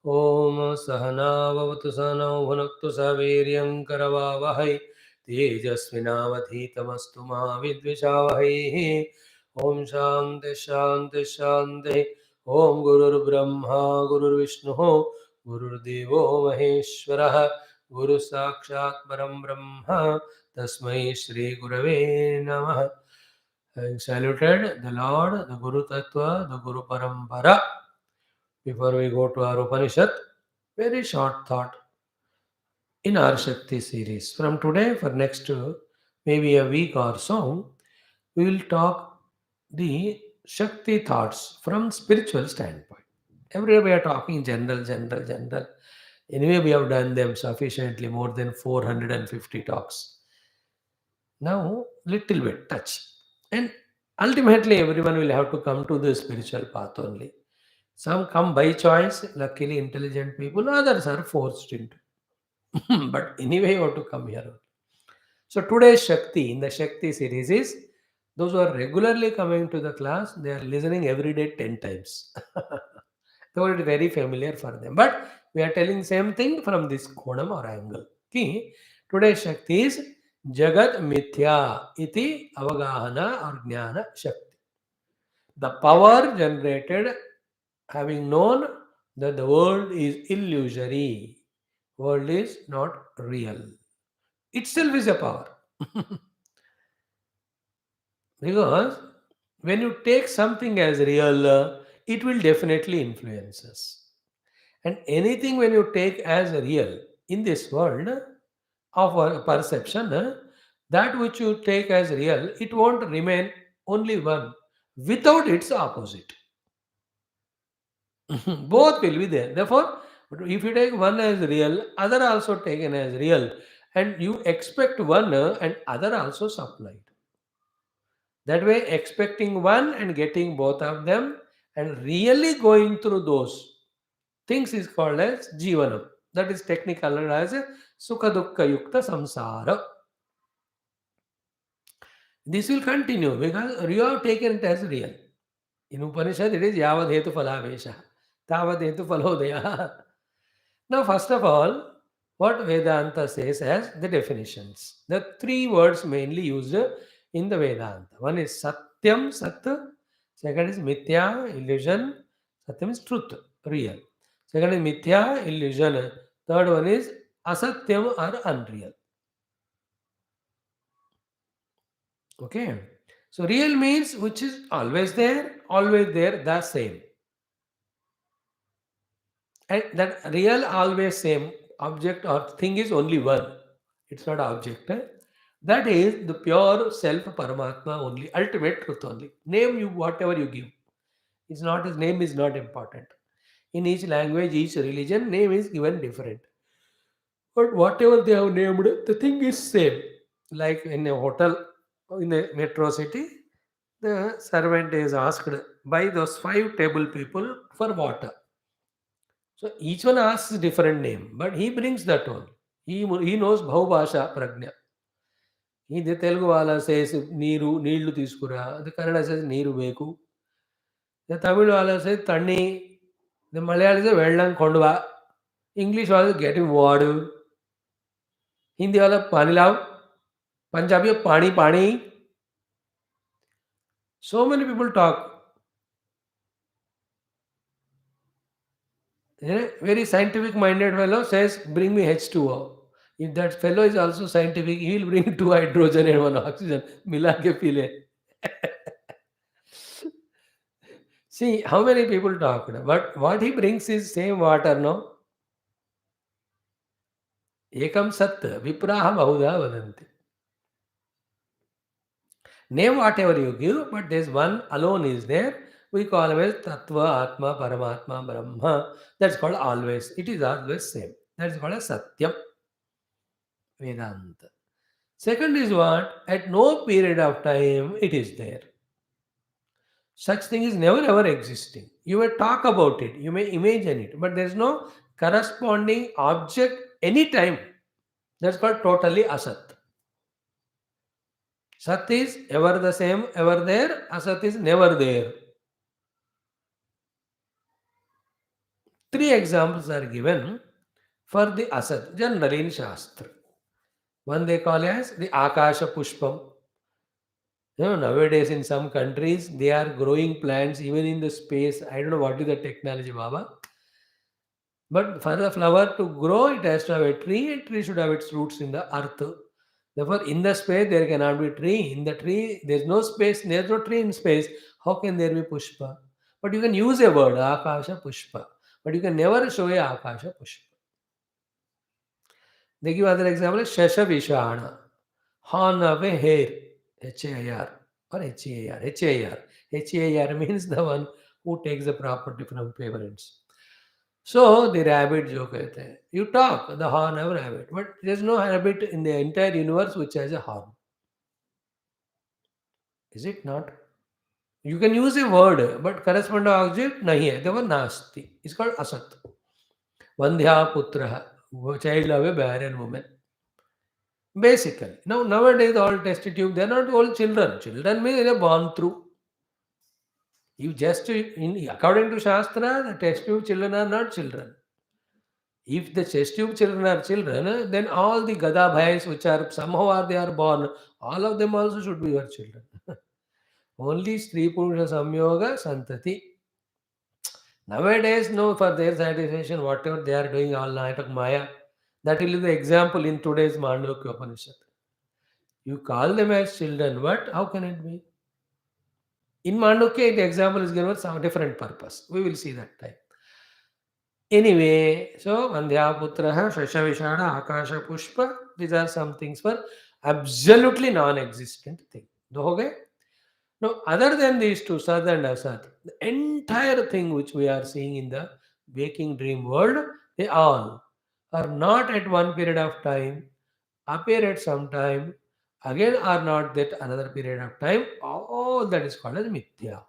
ॐ सहनाववतु सहनौ भुनक्तु सह वीर्यं करवावहै तेजस्विनावधीतमस्तु मा विद्विषावहैः ॐ शान्ति शान्ति शान्तिः ॐ गुरुर्ब्रह्मा गुरुर्विष्णुः गुरुर्देवो महेश्वरः गुरुसाक्षात् परं ब्रह्म तस्मै श्रीगुरवे नमः. Having saluted the Lord, the Guru Tattva, the Guru Parampara, before we go to our Upanishad, very short thought in our Shakti series. From today for next maybe a week or so, we will talk the Shakti thoughts from spiritual standpoint. Every day we are talking general, general, general. Anyway, we have done them sufficiently, more than 450 talks. Now, little bit touch. And ultimately, everyone will have to come to the spiritual path only. Some come by choice, luckily intelligent people, others are forced into. But anyway, you have to come here. So today's Shakti in the Shakti series is those who are regularly coming to the class, they are listening every day 10 times. Though it is very familiar for them. But we are telling same thing from this konam or angle. Ki, today's Shakti is Jagat Mithya iti avagahana or jnana Shakti. The power generated having known that the world is illusory, world is not real. Itself is a power. Because when you take something as real, it will definitely influence us. And anything when you take as real in this world of our perception, that which you take as real, it won't remain only one without its opposite. Both will be there. Therefore, if you take one as real, other also taken as real, and you expect one and other also supplied. That way, expecting one and getting both of them and really going through those things is called as jivanam. That is technically as sukha dukkha yukta samsara. This will continue because you have taken it as real. In Upanishad, it is yavad hetu phalavesha, tavad hetu phalodaya. Now, first of all, what Vedanta says as the definitions. The three words mainly used in the Vedanta. One is Satyam, Sat. Second is Mithya, illusion. Satyam is truth, real. Second is Mithya, illusion. Third one is Asatyam or unreal. Okay. So, real means which is always there, the same. And that real, always same object or thing is only one. It's not object. That is the pure self Paramatma only, ultimate truth only. Name you whatever you give. It's not his name is not important. In each language, each religion, name is given different. But whatever they have named, the thing is same. Like in a hotel, in a metro city, the servant is asked by those five table people for water. So each one asks different name, but he brings that one. He knows Bhavabhasha Prajna. The Telugu wala says Neeru, Neelu Tiskura, the Kannada says Neeru Beku, the Tamil wala says Tanni, the Malayalam says Vellan Kondva, English wala getting water, Hindi wala Pani Lav, Punjabi Pani Pani. So many people talk. Very scientific minded fellow says, bring me H2O. If that fellow is also scientific, he will bring two hydrogen and one oxygen. Mila ke pile. See how many people talked, but what he brings is same water, no? Ekam sat vipraha bahuda vadanti. Name whatever you give, but there's one alone is there. We call him as Tattva, Atma, Paramatma, Brahma. That's called always. It is always same. That's called as Satyam Vedanta. Second is what? At no period of time it is there. Such thing is never ever existing. You may talk about it, you may imagine it, but there is no corresponding object anytime. That's called totally asat. Sat is ever the same, ever there. Asat is never there. Three examples are given for the asat, generally in Shastra. One they call as the Akasha Pushpam. Nowadays in some countries they are growing plants even in the space. I don't know what is the technology, Baba. But for the flower to grow, it has to have a tree. A tree should have its roots in the earth. Therefore, in the space there cannot be tree. In the tree, there is no space. There is no tree in space. How can there be pushpa? But you can use a word akasha pushpa. But you can never show a akasha pushpa. They give other example: shasha vishana, horn of a hare, HAR or HAR, HAR. HAR means the one who takes the property from parents. So the rabbit जो कहते हैं, you talk the horn of rabbit, but there is no rabbit in the entire universe which has a horn. Is it not? You can use a word, but corresponding object nahi hai. Therefore nasti. It's called asat. Vandhya putra, child of a barren woman. Basically, now nowadays all test tube they are not all children. Children means they are born through. You just in according to Shastra, the test tube children are not children. If the chest tube children are children, then all the Gada bhais which are somehow are they are born, all of them also should be your children. Only Sri Purusha Samyoga Santati. Nowadays, no, for their satisfaction, whatever they are doing all night of Maya, that will be the example in today's Mandukya Upanishad. You call them as children, but how can it be? In Mandukya, the example is given for some different purpose. We will see that time. Anyway, so Vandhyaputraha, Shashavishana, Akasha Pushpa, these are some things for absolutely non-existent thing. Okay? Now, other than these two, Sat and Asat, the entire thing which we are seeing in the waking dream world, they all are not at one period of time, appear at some time, again are not that another period of time. All that is called as Mithya.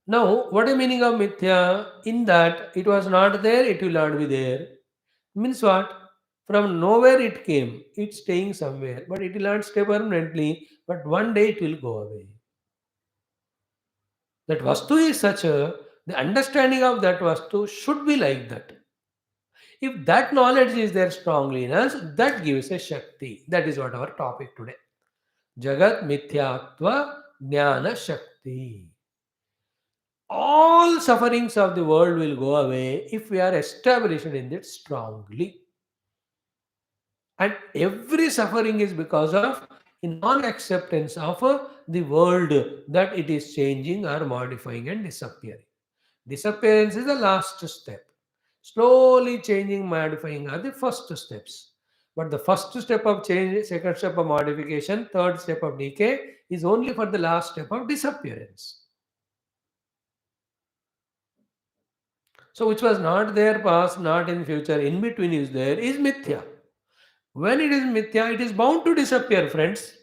Now, what is meaning of Mithya? In that it was not there, it will not be there. Means what? From nowhere it came. It's staying somewhere, but it will not stay permanently. But one day it will go away. That Vastu is such a, the understanding of that Vastu should be like that. If that knowledge is there strongly in us, that gives a Shakti. That is what our topic today. Jagat Mithyatva Jnana Shakti. All sufferings of the world will go away if we are established in it strongly. And every suffering is because of non-acceptance of the world that it is changing or modifying and disappearing. Disappearance is the last step. Slowly changing, modifying are the first steps. But the first step of change, second step of modification, third step of decay is only for the last step of disappearance. So, which was not there past, not in future, in between is there, is mithya. When it is mithya, it is bound to disappear, friends.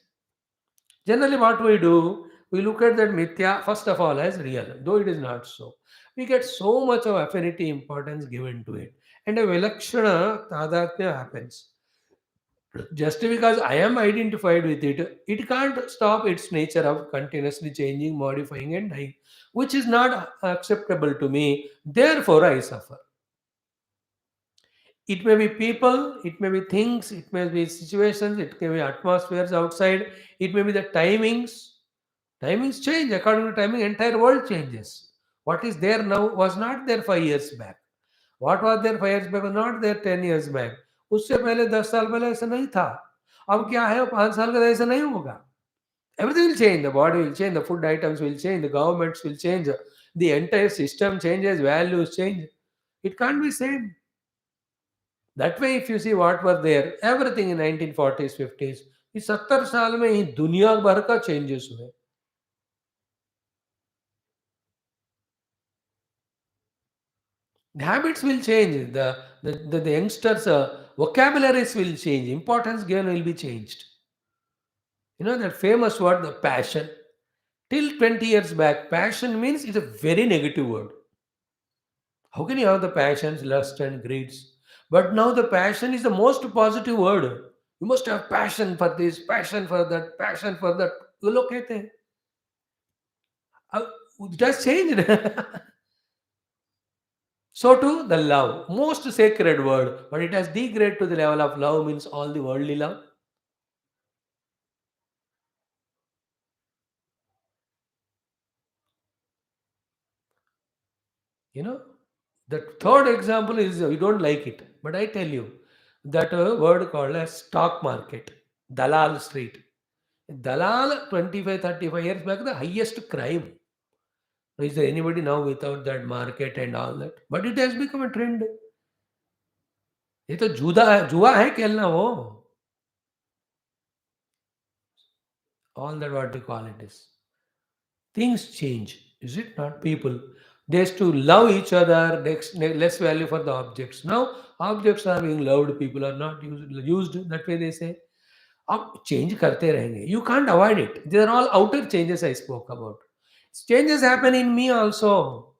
Generally, what we do, we look at that mithya first of all as real, though it is not so. We get so much of affinity importance given to it, and a vilakshana tadatmya happens. Just because I am identified with it, it can't stop its nature of continuously changing, modifying, and dying, which is not acceptable to me. Therefore, I suffer. It may be people, it may be things, it may be situations, it may be atmospheres outside, it may be the timings. Timings change. According to timing, entire world changes. What is there now was not there 5 years back. What was there 5 years back was not there 10 years back. उससे पहले 10 साल पहले ऐसा नहीं था. अब क्या है 5 साल का ऐसा नहीं होगा. Everything will change. The body will change. The food items will change. The governments will change. The entire system changes. Values change. It can't be same. That way, if you see what were there, everything in 1940s, 50s, इस 70 साल में ही दुनिया भर का changes हुए. The habits will change. The youngsters' vocabularies will change. Importance given will be changed. You know that famous word, the passion. Till 20 years back, passion means it's a very negative word. How can you have the passions, lust, and greeds? But now the passion is the most positive word. You must have passion for this, passion for that, passion for that. You look at it. It has changed. So too the love, most sacred word, but it has degraded to the level of love means all the worldly love. You know, the third example is you don't like it, but I tell you that a word called as stock market, Dalal Street. Dalal 25, 35 years back, the highest crime. Is there anybody now without that market and all that? But it has become a trend. ये तो जुआ है खेलना वो. All that what we call it is. Things change, is it not? People, they used to love each other, less value for the objects. Now, objects are being loved, people are not used that way, they say. अब change करते रहेंगे. You can't avoid it. These are all outer changes I spoke about. Changes happen in me also.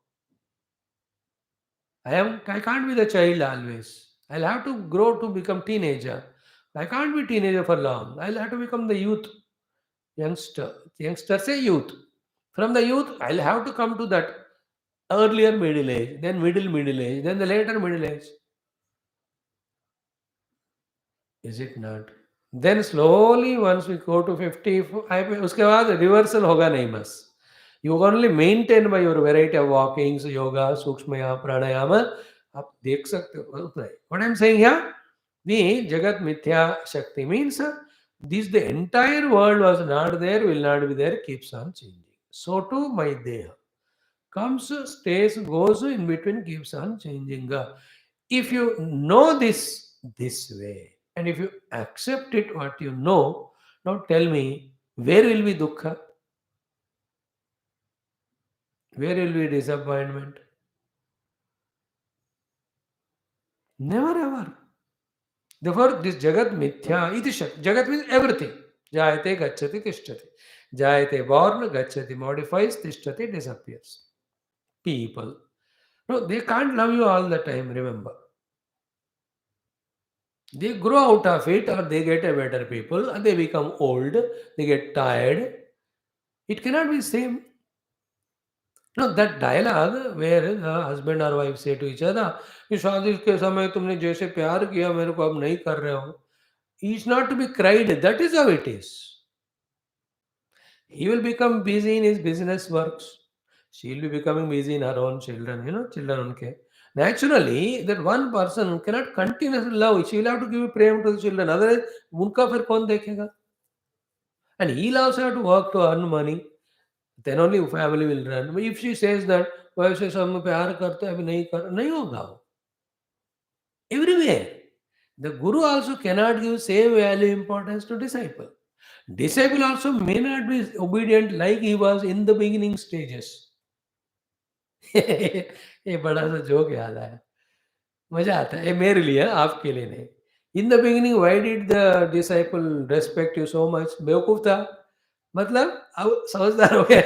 I can't be the child always. I'll have to grow to become teenager. I can't be teenager for long. I'll have to become the youth, youngster. Youngster say youth. From the youth, I'll have to come to that earlier middle age, then middle age, then the later middle age. Is it not? Then slowly once we go to 50, उसके बाद reversal होगा नहीं बस. You only maintain by your variety of walkings, yoga, सूक्ष्म प्राणायाम. आप देख सकते हो उतना ही. What I'm saying here, the Jagat Mithya Shakti means this the entire world was not there, will not be there, keeps on changing. So too my Deha comes, stays, goes in between, keeps on changing. If you know this way, and if you accept it, what you know, now tell me, where will be dukkha? Where will be disappointment? Never ever. Therefore, this Jagat Mithya, iti Jagat means everything. Jayate, gacchati, tishtati. Jayate, born, gacchati, modifies, tishtati, disappears. People. No, they can't love you all the time, remember. They grow out of it or they get a better people and they become old, they get tired. It cannot be same. No, that dialogue where the husband or wife say to each other, "कि शादी के समय तुमने जैसे प्यार किया मेरे को अब नहीं कर रहे हो." Is not to be cried. That is how it is. He will become busy in his business works. She will be becoming busy in her own children. Children unke. Naturally, that one person cannot continuously love. She will have to give prem to the children. Otherwise, उनका फिर कौन देखेगा? And he'll also have to work to earn money. Then only family will run. But if she says that वैसे सब में प्यार करते हैं अभी नहीं होगा वो. Everywhere. The guru also cannot give same value importance to disciple. Disciple also may not be obedient like he was in the beginning stages. ये बड़ा सा जोक याद आया. मजा आता है ये मेरे लिए, आपके लिए नहीं. In the beginning why did the disciple respect you so much? बेवकूफ था, मतलब अब समझदार हो गया.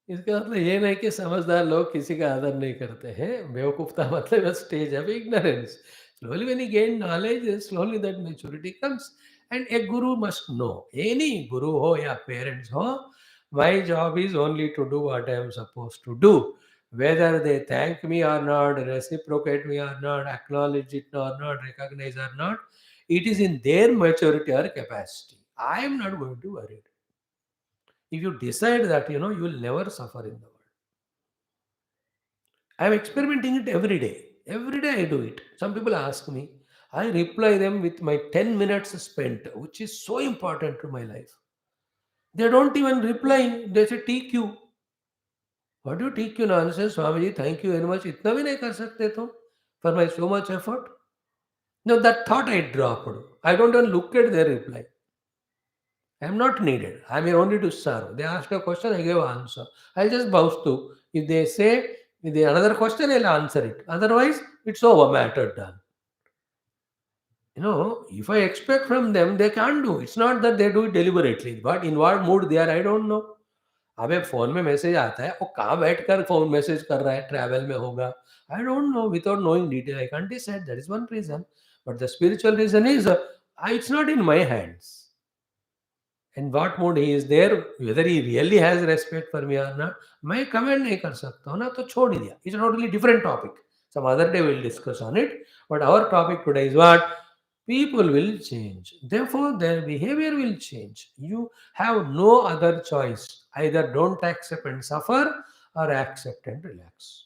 इसका मतलब ये नहीं कि समझदार लोग किसी का आदर नहीं करते हैं. बेवकूफ़ता मतलब a stage of ignorance. Slowly when you gain knowledge, slowly that maturity comes. And a guru must know. Any guru ho या parents ho, my job is only to do what I am supposed to do. Whether they thank me or not, reciprocate me or not, acknowledge it or not, recognize or not, it is in their maturity or capacity. I am not going to worry. If you decide that, you will never suffer in the world. I am experimenting it every day. Every day I do it. Some people ask me, I reply them with my 10 minutes spent, which is so important to my life. They don't even reply. They say TQ. What do you TQ nonsense? Swamiji, thank you very much. इतना भी नहीं कर सकते तुम for my so much effort. No, that thought I dropped. I don't even look at their reply. I am not needed. I am here only to serve. They ask a question, I give an answer. I'll just bounce to. If they say if they another question, I'll answer it. Otherwise, it's over, matter done. If I expect from them, they can't do. It's not that they do it deliberately, but in what mood they are, I don't know. अबे phone में message आता है वो कहाँ बैठ कर phone message कर रहा है ट्रैवल में होगा I don't know without knowing detail I can't decide that is one reason but the spiritual reason is it's not in my hands In what mood he is there, whether he really has respect for me or not, मैं comment नहीं कर सकता हूँ ना, तो छोड़ ही दिया. It's a totally different topic. Some other day we'll discuss on it. But our topic today is what? People will change. Therefore, their behavior will change. You have no other choice. Either don't accept and suffer or accept and relax.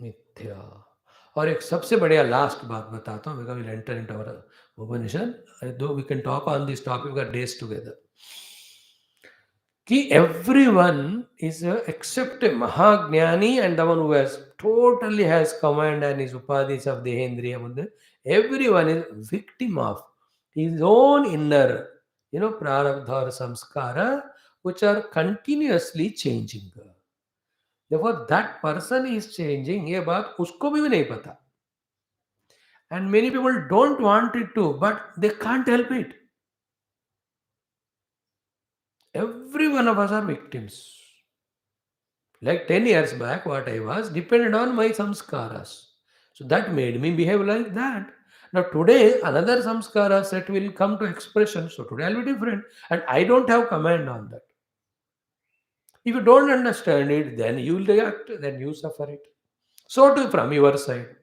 मिथ्या. और एक सबसे बढ़िया last बात बताता हूँ, because we'll enter into our Upanishad. Though we can talk on this topic for days together. कि everyone is except a Mahagnani and the one who has totally has command and his upadhis of Dehendriya Buddha, everyone is victim of his own inner, prarabdha or samskara, which are continuously changing. Therefore, that person is changing. ये बात उसको भी नहीं पता. And many people don't want it to, but they can't help it. Every one of us are victims. Like 10 years back, what I was depended on my samskaras. So that made me behave like that. Now today, another samskara set will come to expression. So today I'll be different. And I don't have command on that. If you don't understand it, then you will react, then you suffer it. So too from your side.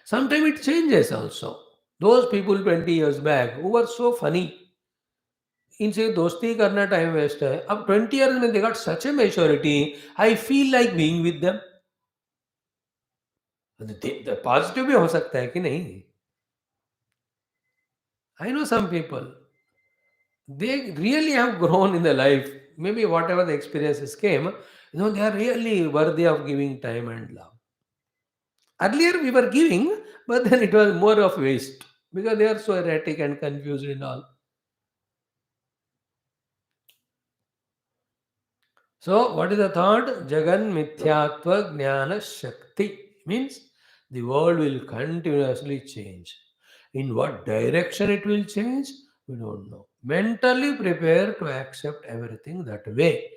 Sometimes it changes also. Those people 20 years back who were so funny, इनसे दोस्ती करना time waste है. अब 20 years में they got such a maturity, I feel like being with them. Positive भी हो सकता है कि नहीं. I know some people, they really have grown in their life. Maybe whatever the experiences came, they are really worthy of giving time and love. Earlier we were giving, but then it was more of waste because they are so erratic and confused and all. So, what is the thought? Jagan Mithyatva Jnana Shakti means the world will continuously change. In what direction it will change, we don't know. Mentally prepare to accept everything that way.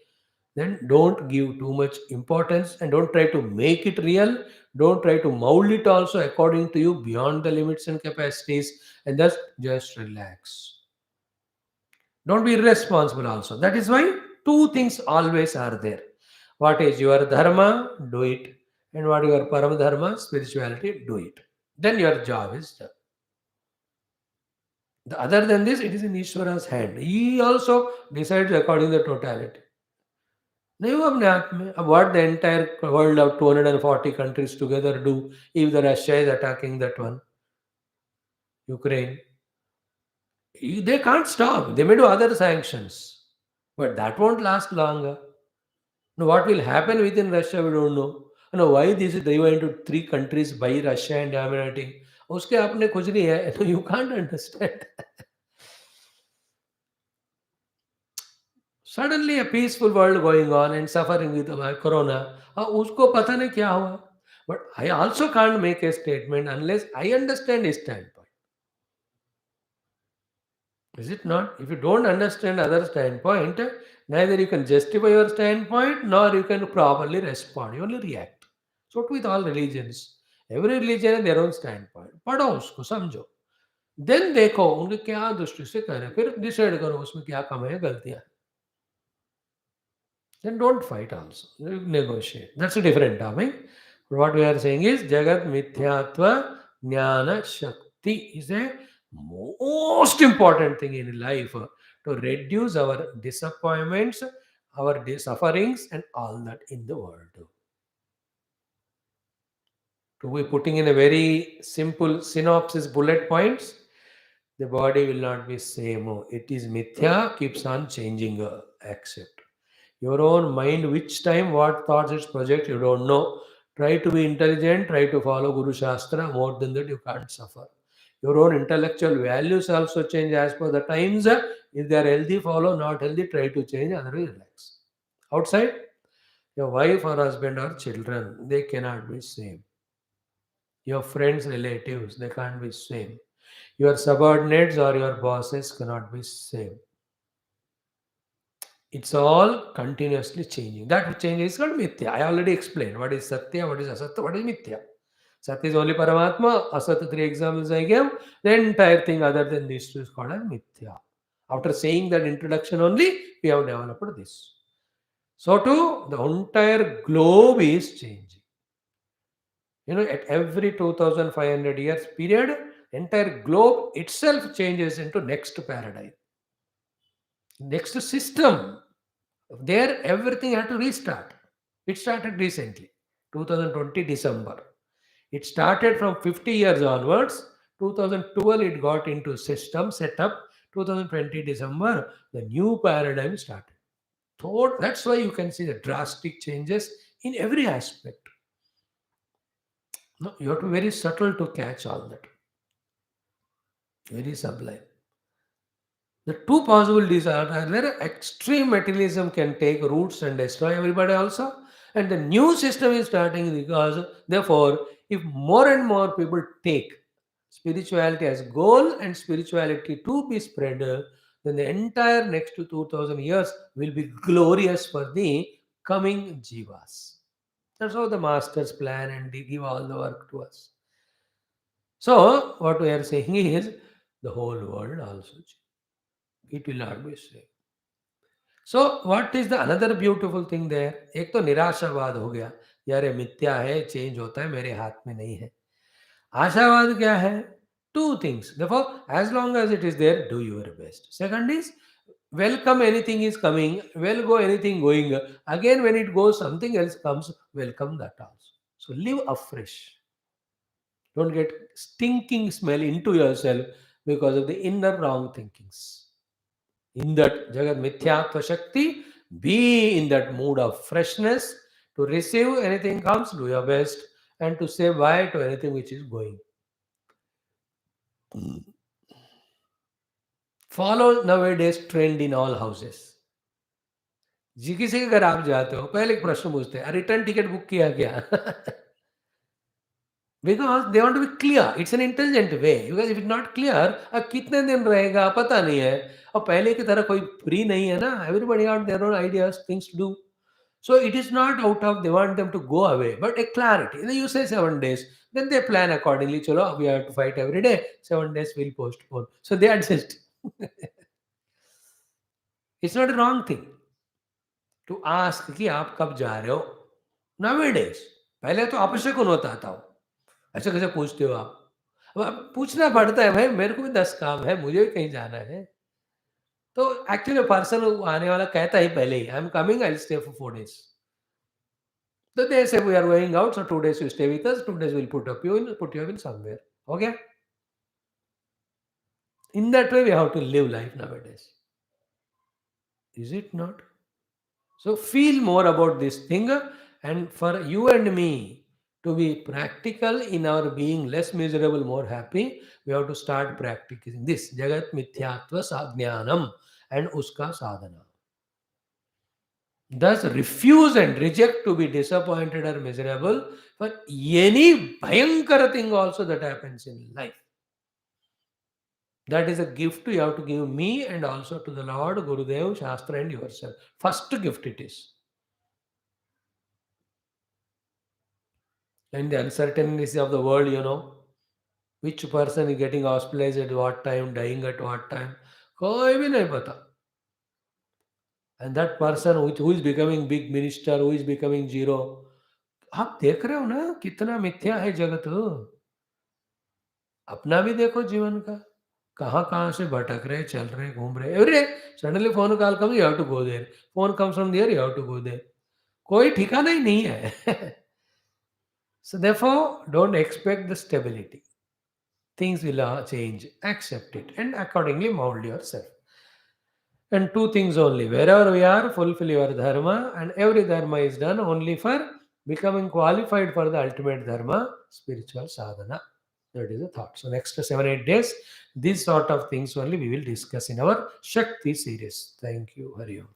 Then don't give too much importance and don't try to make it real. Don't try to mold it also according to you beyond the limits and capacities, and just relax. Don't be irresponsible also. That is why two things always are there. What is your dharma, do it. And what is your param dharma, spirituality, do it. Then your job is done. Other than this, it is in Ishvara's hand. He also decides according to the totality. नहीं वो अपने हाथ में. अब what the entire world of 240 countries together do if the Russia is attacking that one, Ukraine? They can't stop. They may do other sanctions. But that won't last longer. Now, what will happen within Russia, we don't know. Why this is divided into three countries by Russia and dominating? उसके अपने कुछ नहीं है. So you can't understand. Suddenly a peaceful world going on and suffering with corona. उसको पता नहीं क्या हुआ. But I also can't make a statement unless I understand his standpoint. Is it not? If you don't understand other standpoint, neither you can justify your standpoint nor you can properly respond. You only react. So with all religions, every religion has their own standpoint. पढ़ो उसको समझो. Then देखो उनके क्या दृष्टि से कह रहे हैं. फिर डिसाइड करो उसमें क्या कम है गलतियां. Then don't fight also. Negotiate. That's a different topic. What we are saying is Jagat Mithyatva Jnana Shakti is a most important thing in life to reduce our disappointments, our sufferings, and all that in the world. To be putting in a very simple synopsis bullet points, the body will not be same. It is mithya, keeps on changing. Accept. Your own mind, which time, what thoughts its project, you don't know. Try to be intelligent, try to follow Guru Shastra. More than that, you can't suffer. Your own intellectual values also change as per the times. If they are healthy, follow. Not healthy, try to change. Otherwise, relax. Outside, your wife or husband or children, they cannot be same. Your friends, relatives, they can't be same. Your subordinates or your bosses cannot be same. It's all continuously changing. That change is called mithya. I already explained what is satya, what is asatya, what is mithya. Sat is only Paramatma, Asat, three examples I gave. The entire thing other than these two is called as Mithya. After saying that introduction only, we have developed this. So too, the entire globe is changing. At every 2500 years period, entire globe itself changes into next paradigm, next system. There, everything had to restart. It started recently, 2020 December. It started from 50 years onwards. 2012, it got into system set up. 2020 December, the new paradigm started. That's why you can see the drastic changes in every aspect. No, you have to be very subtle to catch all that. Very sublime. The two possibilities are where extreme materialism can take roots and destroy everybody also, and the new system is starting because, therefore, if more and more people take spirituality as goal and spirituality to be spread, then the entire next 2000 years will be glorious for the coming jivas. That's how the masters plan and they give all the work to us. So, what we are saying is the whole world also change. It will not be same. So, what is the another beautiful thing there? एक तो निराशावाद हो गया, यार ये मिथ्या है, change होता है, मेरे हाथ में नहीं है. आशावाद क्या है? Two things. Therefore, as long as it is there, do your best. Second is, welcome anything is coming, well go anything going. Again, when it goes, something else comes, welcome that also. So, live afresh. Don't get stinking smell into yourself because of the inner wrong thinkings. In that Jagat Mithyatva Shakti, be in that mood of freshness to receive anything comes, do your best, and to say bye to anything which is going. Follow nowadays trend in all houses. जी किसी के घर आप जाते हो पहले एक प्रश्न पूछते हैं रिटर्न टिकट बुक किया क्या because they want to be clear it's an intelligent way because if it not clear अब कितने दिन रहेगा पता नहीं है और पहले की तरह कोई फ्री नहीं है ना everybody have their own ideas things to do so it is not out of they want them to go away but a clarity you say 7 days then they plan accordingly chalo we have to fight every day 7 days will postpone so they adjust it's not a wrong thing to ask कि आप कब जा रहे हो nowadays पहले तो आपसे कौन होता था ऐसे कैसे पूछते हो आप अब पूछना पड़ता है भाई मेरे को भी 10 काम है मुझे भी कहीं जाना है तो एक्चुअली पर्सन आने वाला कहता ही पहले ही I am coming I stay for 4 days so they say we are going out so 2 days you stay with us 2 days we'll put you in somewhere okay in that way we have to live life nowadays is it not so feel more about this thing and for you and me to be practical in our being less miserable more happy we have to start practicing this jagat mithyatva sadhnyanam and uska sadhana thus refuse and reject to be disappointed or miserable for any bhayankara thing also that happens in life that is a gift you have to give me and also to the lord gurudev shastra and yourself first gift it is and the uncertainties of the world which person is getting hospitalized at what time dying at what time कोई भी नहीं पता and that person who is becoming big minister who is becoming zero आप देख रहे हो ना कितना मिथ्या है जगत अपना भी देखो जीवन का कहाँ से भटक रहे चल रहे घूम रहे every suddenly phone call come you have to go there phone comes from there you have to go there कोई ठिकाना ही नहीं है so therefore don't expect the stability things will change accept it and accordingly mold yourself and two things only wherever we are fulfill your dharma and every dharma is done only for becoming qualified for the ultimate dharma spiritual sadhana that is the thought so next 7 8 days these sort of things only we will discuss in our shakti series thank you hari Om.